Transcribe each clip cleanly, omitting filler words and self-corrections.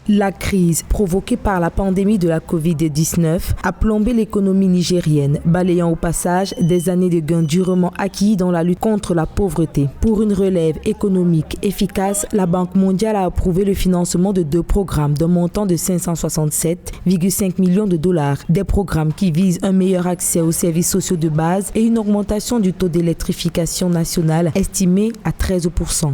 La crise provoquée par la pandémie de la Covid-19 a plombé l'économie nigérienne, balayant au passage des années de gains durement acquis dans la lutte contre la pauvreté. Pour une relève économique efficace, la Banque mondiale a approuvé le financement de 2 programmes d'un montant de 567,5 millions de dollars. Des programmes qui visent un meilleur accès aux services sociaux de base et une augmentation du taux d'électrification nationale estimé à 13%.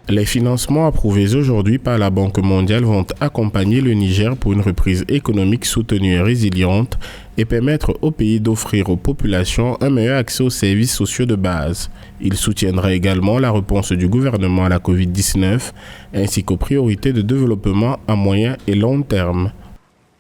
Les financements approuvés aujourd'hui par la Banque mondiale vont accompagner le Niger pour une reprise économique soutenue et résiliente et permettre au pays d'offrir aux populations un meilleur accès aux services sociaux de base. Il soutiendra également la réponse du gouvernement à la Covid-19 ainsi qu'aux priorités de développement à moyen et long terme.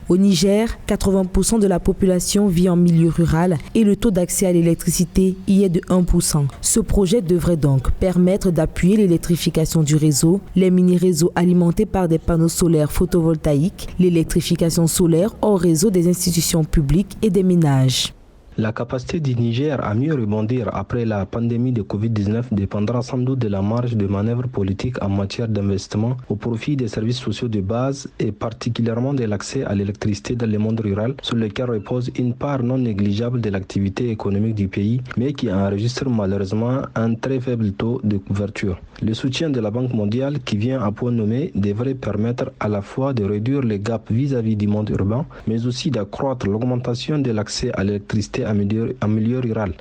Au Niger, 80% de la population vit en milieu rural et le taux d'accès à l'électricité y est de 1%. Ce projet devrait donc permettre d'appuyer l'électrification du réseau, les mini-réseaux alimentés par des panneaux solaires photovoltaïques, l'électrification solaire hors réseau des institutions publiques et des ménages. La capacité du Niger à mieux rebondir après la pandémie de Covid-19 dépendra sans doute de la marge de manœuvre politique en matière d'investissement au profit des services sociaux de base et particulièrement de l'accès à l'électricité dans le monde rural, sur lequel repose une part non négligeable de l'activité économique du pays, mais qui enregistre malheureusement un très faible taux de couverture. Le soutien de la Banque mondiale, qui vient à point nommé, devrait permettre à la fois de réduire les gaps vis-à-vis du monde urbain, mais aussi d'accroître l'augmentation de l'accès à l'électricité en milieu rural.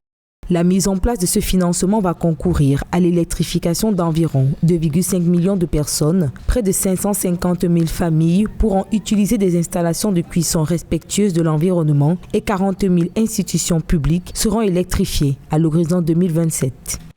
La mise en place de ce financement va concourir à l'électrification d'environ 2,5 millions de personnes. Près de 550 000 familles pourront utiliser des installations de cuisson respectueuses de l'environnement et 40 000 institutions publiques seront électrifiées à l'horizon 2027.